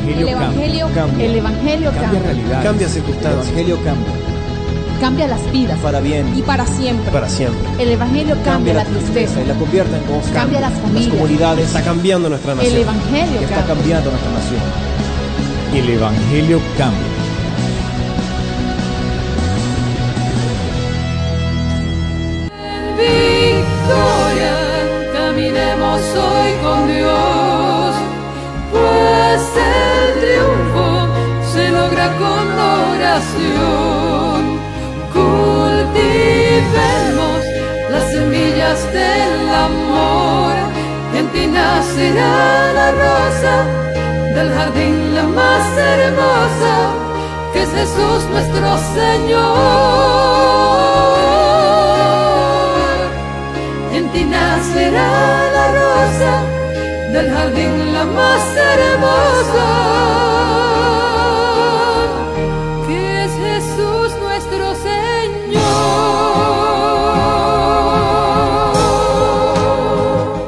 Evangelio cambia. El Evangelio Cambia cambia. realidades. Cambia El circunstancias. Evangelio cambia. Cambia las vidas. Para bien. Y para siempre. Para siempre. El Evangelio cambia la tristeza. y la convierte en gozo. Cambia las Las familias. comunidades. Está cambiando nuestra El nación. Evangelio Está cambia. cambiando nuestra nación. El Evangelio cambia. Victoria, caminemos hoy con Dios, pues el triunfo se logra con oración. Cultivemos las semillas del amor, en ti nacerá la rosa del jardín, la más hermosa, que es Jesús nuestro Señor. En ti nacerá la rosa del jardín, la más hermosa, que es Jesús nuestro Señor.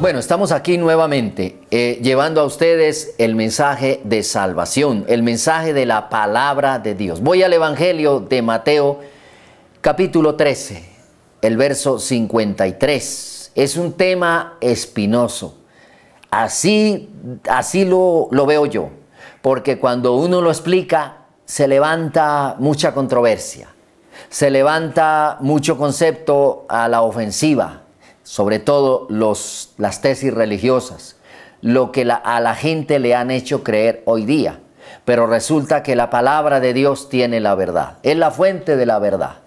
Bueno, estamos aquí nuevamente llevando a ustedes el mensaje de salvación, el mensaje de la palabra de Dios. Voy al Evangelio de Mateo, capítulo 13, el verso 53. Es un tema espinoso. Así lo veo yo, porque cuando uno lo explica, se levanta mucha controversia, se levanta mucho concepto a la ofensiva, sobre todo las tesis religiosas, lo que a la gente le han hecho creer hoy día. Pero resulta que la palabra de Dios tiene la verdad, es la fuente de la verdad.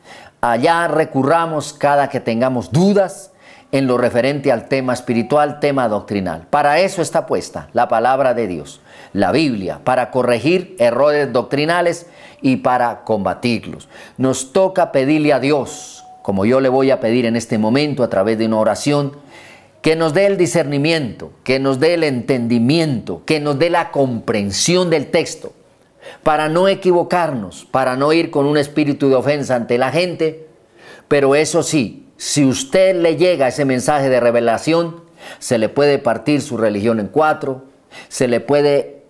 Allá recurramos cada que tengamos dudas en lo referente al tema espiritual, tema doctrinal. Para eso está puesta la palabra de Dios, la Biblia, para corregir errores doctrinales y para combatirlos. Nos toca pedirle a Dios, como yo le voy a pedir en este momento a través de una oración, que nos dé el discernimiento, que nos dé el entendimiento, que nos dé la comprensión del texto, para no equivocarnos, para no ir con un espíritu de ofensa ante la gente. Pero eso sí, si usted le llega ese mensaje de revelación, se le puede partir su religión en cuatro, se le puede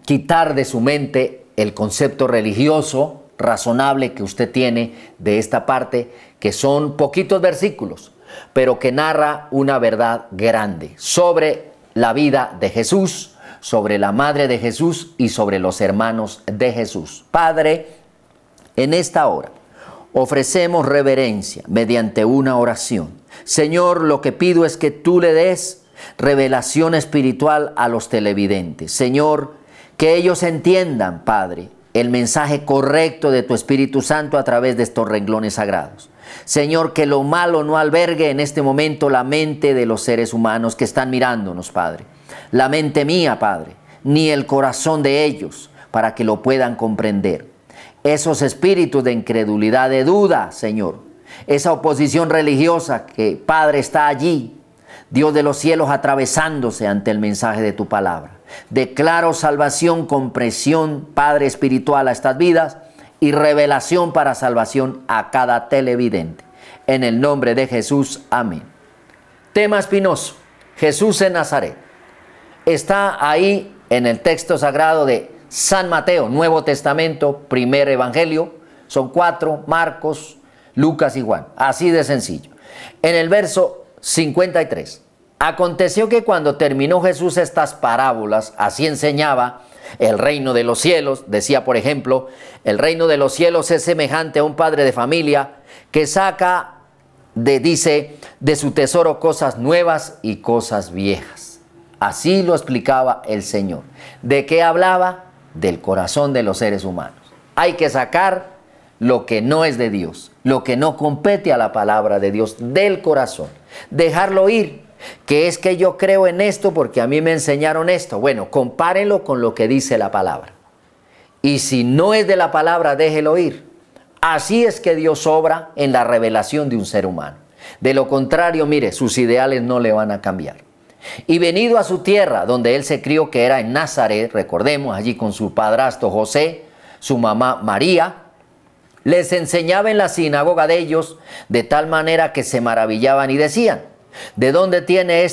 quitar de su mente el concepto religioso, razonable que usted tiene de esta parte, que son poquitos versículos, pero que narra una verdad grande sobre la vida de Jesús, sobre la madre de Jesús y sobre los hermanos de Jesús. Padre, en esta hora ofrecemos reverencia mediante una oración. Señor, lo que pido es que tú le des revelación espiritual a los televidentes. Señor, que ellos entiendan, Padre, el mensaje correcto de tu Espíritu Santo a través de estos renglones sagrados. Señor, que lo malo no albergue en este momento la mente de los seres humanos que están mirándonos, Padre. La mente mía, Padre, ni el corazón de ellos, para que lo puedan comprender. Esos espíritus de incredulidad, de duda, Señor, esa oposición religiosa que, Padre, está allí, Dios de los cielos, atravesándose ante el mensaje de tu palabra. Declaro salvación, comprensión, Padre, espiritual a estas vidas y revelación para salvación a cada televidente. En el nombre de Jesús, amén. Tema espinoso, Jesús en Nazaret. Está ahí en el texto sagrado de San Mateo, Nuevo Testamento, primer evangelio, son 4, Marcos, Lucas y Juan, así de sencillo. En el verso 53, aconteció que cuando terminó Jesús estas parábolas, así enseñaba, el reino de los cielos, decía por ejemplo, el reino de los cielos es semejante a un padre de familia que saca, de su tesoro cosas nuevas y cosas viejas. Así lo explicaba el Señor. ¿De qué hablaba? Del corazón de los seres humanos. Hay que sacar lo que no es de Dios, lo que no compete a la palabra de Dios del corazón. Dejarlo ir, que es que yo creo en esto porque a mí me enseñaron esto. Bueno, compárenlo con lo que dice la palabra. Y si no es de la palabra, déjelo ir. Así es que Dios obra en la revelación de un ser humano. De lo contrario, mire, sus ideales no le van a cambiar. Y venido a su tierra, donde él se crió, que era en Nazaret, recordemos, allí con su padrastro José, su mamá María, les enseñaba en la sinagoga de ellos, de tal manera que se maravillaban y decían, ¿de dónde tiene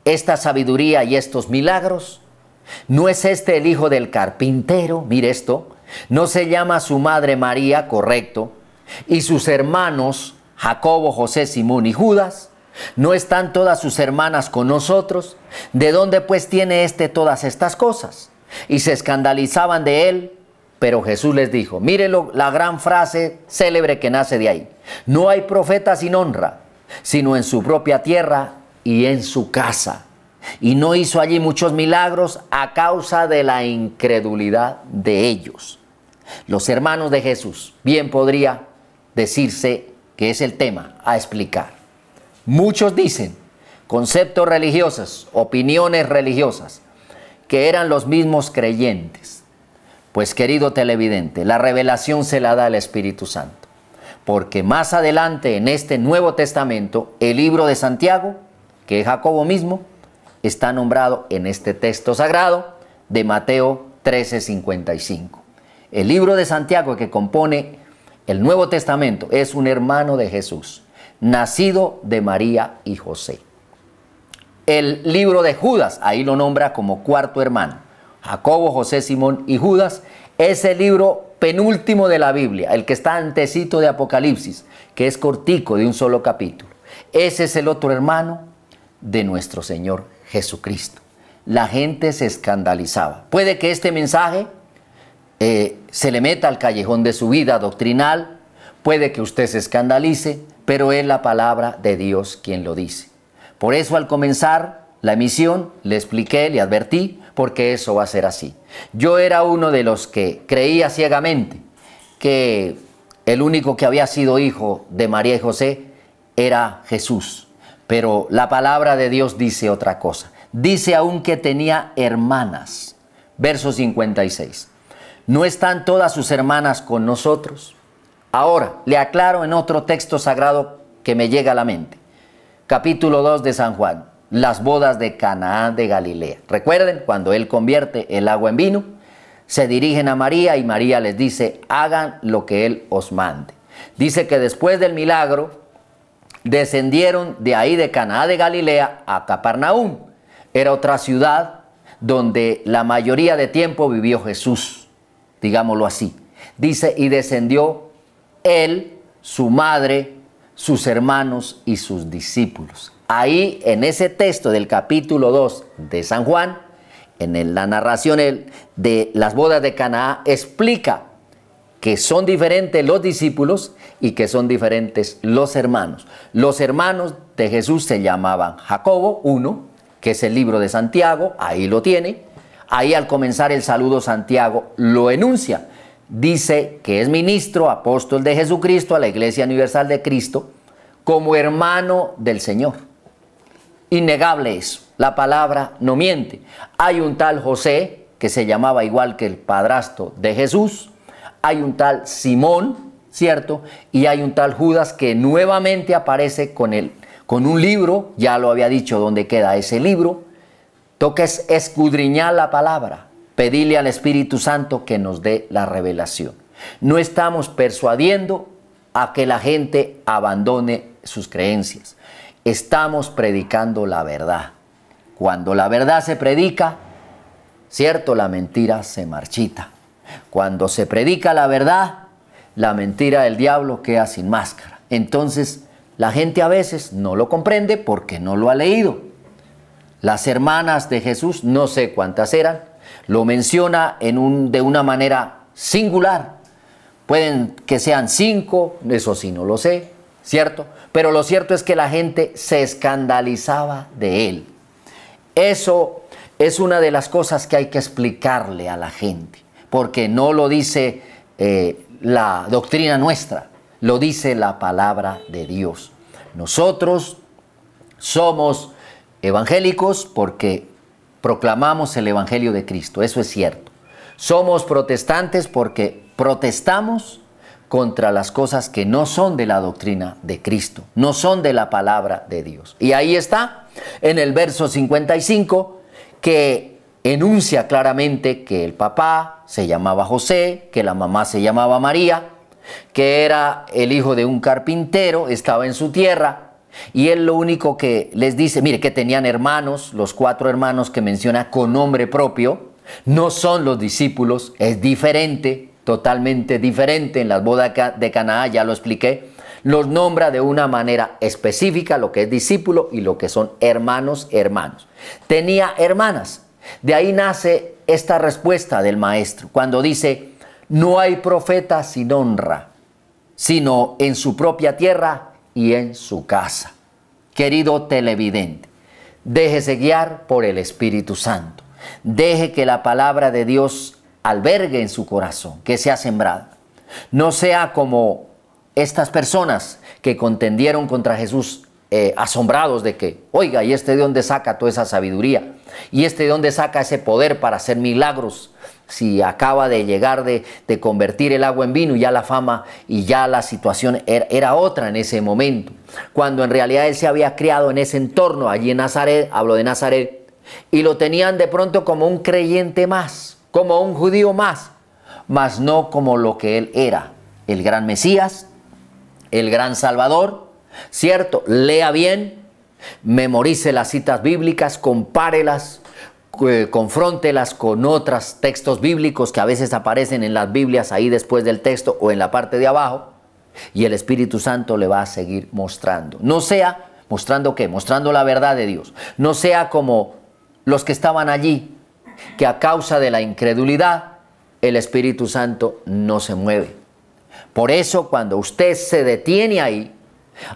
esta sabiduría y estos milagros? ¿No es este el hijo del carpintero? Mire esto. ¿No se llama su madre María? Correcto. ¿Y sus hermanos Jacobo, José, Simón y Judas? ¿No están todas sus hermanas con nosotros? ¿De dónde pues tiene éste todas estas cosas? Y se escandalizaban de él. Pero Jesús les dijo, mírenlo, la gran frase célebre que nace de ahí. No hay profeta sin honra, sino en su propia tierra y en su casa. Y no hizo allí muchos milagros a causa de la incredulidad de ellos. Los hermanos de Jesús, bien podría decirse que es el tema a explicar. Muchos dicen, conceptos religiosos, opiniones religiosas, que eran los mismos creyentes. Pues querido televidente, la revelación se la da el Espíritu Santo. Porque más adelante en este Nuevo Testamento, el libro de Santiago, que es Jacobo mismo, está nombrado en este texto sagrado de Mateo 13:55. El libro de Santiago que compone el Nuevo Testamento es un hermano de Jesús, nacido de María y José. El libro de Judas, ahí lo nombra como cuarto hermano. Jacobo, José, Simón y Judas es el libro penúltimo de la Biblia, el que está antecito de Apocalipsis, que es cortico, de un solo capítulo. Ese es el otro hermano de nuestro Señor Jesucristo. La gente se escandalizaba. Puede que este mensaje se le meta al callejón de su vida doctrinal, puede que usted se escandalice, pero es la palabra de Dios quien lo dice. Por eso al comenzar la emisión le expliqué, le advertí, porque eso va a ser así. Yo era uno de los que creía ciegamente que el único que había sido hijo de María y José era Jesús. Pero la palabra de Dios dice otra cosa. Dice aún que tenía hermanas. Verso 56. ¿No están todas sus hermanas con nosotros? Ahora, le aclaro en otro texto sagrado que me llega a la mente. Capítulo 2 de San Juan. Las bodas de Canaán de Galilea. Recuerden, cuando él convierte el agua en vino, se dirigen a María y María les dice, hagan lo que él os mande. Dice que después del milagro, descendieron de ahí de Canaán de Galilea a Capernaum. Era otra ciudad donde la mayoría de tiempo vivió Jesús, digámoslo así. Dice, y descendió él, su madre, sus hermanos y sus discípulos. Ahí, en ese texto del capítulo 2 de San Juan, en la narración de las bodas de Canaán, explica que son diferentes los discípulos y que son diferentes los hermanos. Los hermanos de Jesús se llamaban Jacobo, uno, que es el libro de Santiago, ahí lo tiene. Ahí al comenzar el saludo Santiago lo enuncia. Dice que es ministro, apóstol de Jesucristo a la Iglesia Universal de Cristo, como hermano del Señor. Innegable eso, la palabra no miente. Hay un tal José que se llamaba igual que el padrastro de Jesús, hay un tal Simón, ¿cierto? Y hay un tal Judas que nuevamente aparece con un libro, ya lo había dicho dónde queda ese libro. Toca escudriñar la palabra, pedirle al Espíritu Santo que nos dé la revelación. No estamos persuadiendo a que la gente abandone sus creencias. Estamos predicando la verdad. Cuando la verdad se predica, cierto, la mentira se marchita. Cuando se predica la verdad, la mentira del diablo queda sin máscara. Entonces, la gente a veces no lo comprende porque no lo ha leído. Las hermanas de Jesús, no sé cuántas eran, lo menciona de una manera singular. Pueden que sean 5, eso sí no lo sé, ¿cierto? Pero lo cierto es que la gente se escandalizaba de él. Eso es una de las cosas que hay que explicarle a la gente, porque no lo dice la doctrina nuestra, lo dice la palabra de Dios. Nosotros somos evangélicos porque proclamamos el Evangelio de Cristo, eso es cierto. Somos protestantes porque protestamos contra las cosas que no son de la doctrina de Cristo, no son de la palabra de Dios. Y ahí está, en el verso 55, que enuncia claramente que el papá se llamaba José, que la mamá se llamaba María, que era el hijo de un carpintero, estaba en su tierra, Y él lo único que les dice, mire, que tenían hermanos, los 4 hermanos que menciona con nombre propio, no son los discípulos, es diferente, totalmente diferente. En las bodas de Caná, ya lo expliqué, los nombra de una manera específica, lo que es discípulo y lo que son hermanos. Tenía hermanas. De ahí nace esta respuesta del maestro, cuando dice, no hay profeta sin honra, sino en su propia tierra y en su casa. Querido televidente, déjese guiar por el Espíritu Santo. Deje que la palabra de Dios albergue en su corazón, que sea sembrada. No sea como estas personas que contendieron contra Jesús, asombrados de que, oiga, ¿y este de dónde saca toda esa sabiduría? ¿Y este de dónde saca ese poder para hacer milagros? Si acaba de llegar de convertir el agua en vino, y ya la fama y ya la situación era otra en ese momento. Cuando en realidad él se había criado en ese entorno, allí en Nazaret, hablo de Nazaret, y lo tenían de pronto como un creyente más, como un judío más, mas no como lo que él era, el gran Mesías, el gran Salvador, ¿cierto? Lea bien, memorice las citas bíblicas, compárelas, confróntelas con otros textos bíblicos que a veces aparecen en las Biblias ahí después del texto o en la parte de abajo, y el Espíritu Santo le va a seguir mostrando. No sea, ¿mostrando qué? Mostrando la verdad de Dios. No sea como los que estaban allí, que a causa de la incredulidad, el Espíritu Santo no se mueve. Por eso cuando usted se detiene ahí,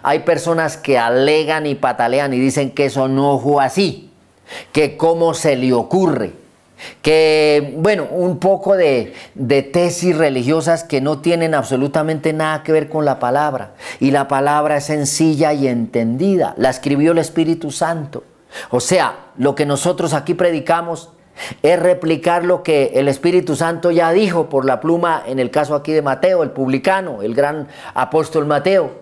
hay personas que alegan y patalean y dicen que eso no fue así, que cómo se le ocurre, que bueno, un poco de tesis religiosas que no tienen absolutamente nada que ver con la palabra, y la palabra es sencilla y entendida, la escribió el Espíritu Santo. O sea, lo que nosotros aquí predicamos es replicar lo que el Espíritu Santo ya dijo por la pluma, en el caso aquí de Mateo, el publicano, el gran apóstol Mateo.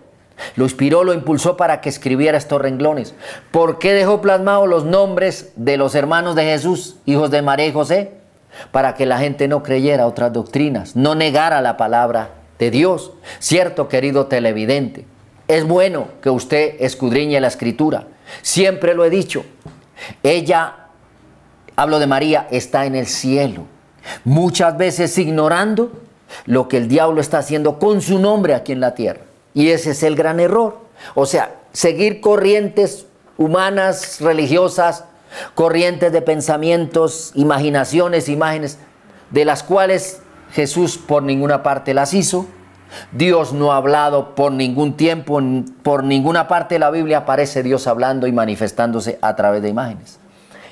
Lo inspiró, lo impulsó para que escribiera estos renglones. ¿Por qué dejó plasmados los nombres de los hermanos de Jesús, hijos de María y José? Para que la gente no creyera otras doctrinas, no negara la palabra de Dios. Cierto, querido televidente, es bueno que usted escudriñe la Escritura. Siempre lo he dicho. Ella, hablo de María, está en el cielo, muchas veces ignorando lo que el diablo está haciendo con su nombre aquí en la tierra. Y ese es el gran error. O sea, seguir corrientes humanas, religiosas, corrientes de pensamientos, imaginaciones, imágenes, de las cuales Jesús por ninguna parte las hizo. Dios no ha hablado por ningún tiempo, por ninguna parte de la Biblia aparece Dios hablando y manifestándose a través de imágenes.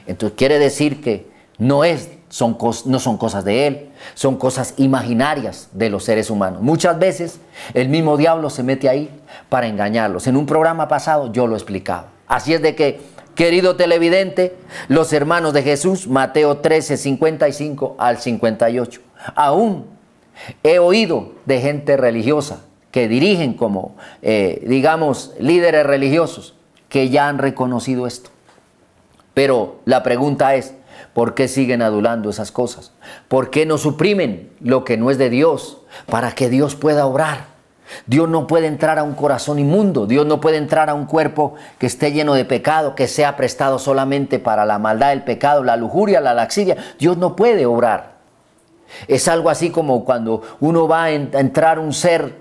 Entonces quiere decir que no son cosas de Él, son cosas imaginarias de los seres humanos. Muchas veces el mismo diablo se mete ahí para engañarlos. En un programa pasado yo lo explicaba. Así es de que, querido televidente, los hermanos de Jesús, Mateo 13, 55 al 58, aún he oído de gente religiosa que dirigen como, digamos, líderes religiosos que ya han reconocido esto. Pero la pregunta es, ¿por qué siguen adulando esas cosas? ¿Por qué no suprimen lo que no es de Dios para que Dios pueda obrar? Dios no puede entrar a un corazón inmundo. Dios no puede entrar a un cuerpo que esté lleno de pecado, que sea prestado solamente para la maldad del pecado, la lujuria, la laxidia. Dios no puede obrar. Es algo así como cuando uno va a entrar un ser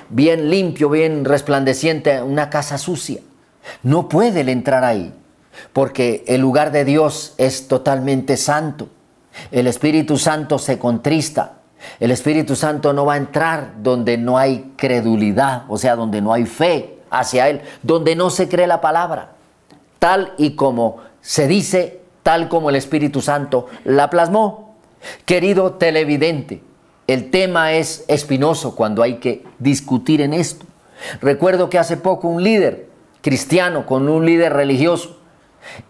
bien limpio, bien resplandeciente a una casa sucia. No puede él entrar ahí, porque el lugar de Dios es totalmente santo. El Espíritu Santo se contrista. El Espíritu Santo no va a entrar donde no hay credulidad, o sea, donde no hay fe hacia Él, donde no se cree la palabra, tal y como se dice, tal como el Espíritu Santo la plasmó. Querido televidente, el tema es espinoso cuando hay que discutir en esto. Recuerdo que hace poco un líder cristiano con un líder religioso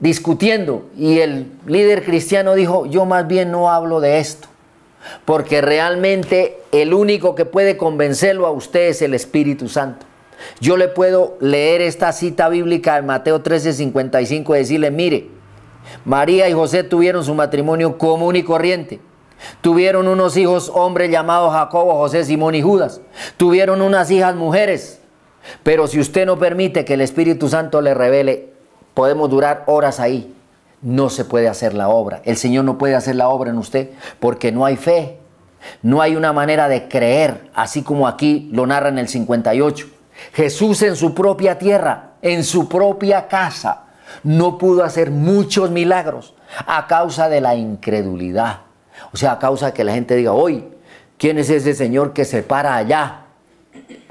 discutiendo, y el líder cristiano dijo: yo más bien no hablo de esto, porque realmente el único que puede convencerlo a usted es el Espíritu Santo. Yo le puedo leer esta cita bíblica de Mateo 13, 55 y decirle: mire, María y José tuvieron su matrimonio común y corriente. Tuvieron unos hijos hombres llamados Jacobo, José, Simón y Judas. Tuvieron unas hijas mujeres Pero si usted no permite que el Espíritu Santo le revele, podemos durar horas ahí. No se puede hacer la obra. El Señor no puede hacer la obra en usted porque no hay fe. No hay una manera de creer, así como aquí lo narra en el 58. Jesús en su propia tierra, en su propia casa, no pudo hacer muchos milagros a causa de la incredulidad. O sea, a causa de que la gente diga, hoy, ¿quién es ese señor que se para allá?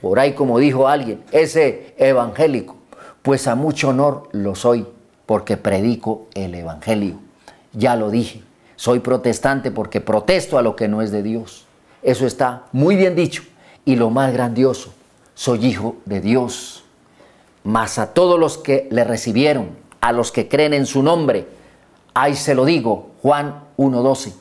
Por ahí, como dijo alguien, ese evangélico. Pues a mucho honor lo soy, porque predico el evangelio. Ya lo dije, soy protestante porque protesto a lo que no es de Dios. Eso está muy bien dicho. Y lo más grandioso, soy hijo de Dios. Mas a todos los que le recibieron, a los que creen en su nombre, ahí se lo digo, Juan 1:12.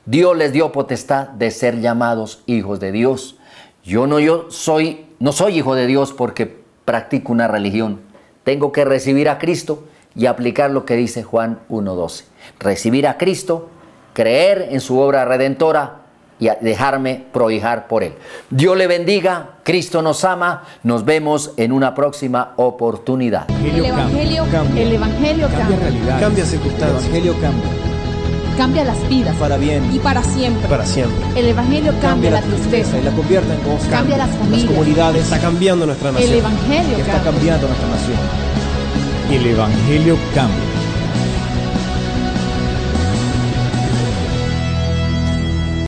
Dios les dio potestad de ser llamados hijos de Dios. Yo no soy hijo de Dios porque practico una religión. Tengo que recibir a Cristo y aplicar lo que dice Juan 1:12. Recibir a Cristo, creer en su obra redentora y dejarme prohijar por Él. Dios le bendiga, Cristo nos ama, nos vemos en una próxima oportunidad. El Evangelio cambia cambia. realidades. Cambia circunstancias. El Evangelio cambia. Cambia las vidas. Para bien. Y para siempre. Para siempre. El Evangelio cambia la tristeza. y la convierte en gozo. Cambia las familias. comunidades. Está cambiando nuestra nación. El Evangelio Está cambia. cambiando nuestra nación. El Evangelio cambia.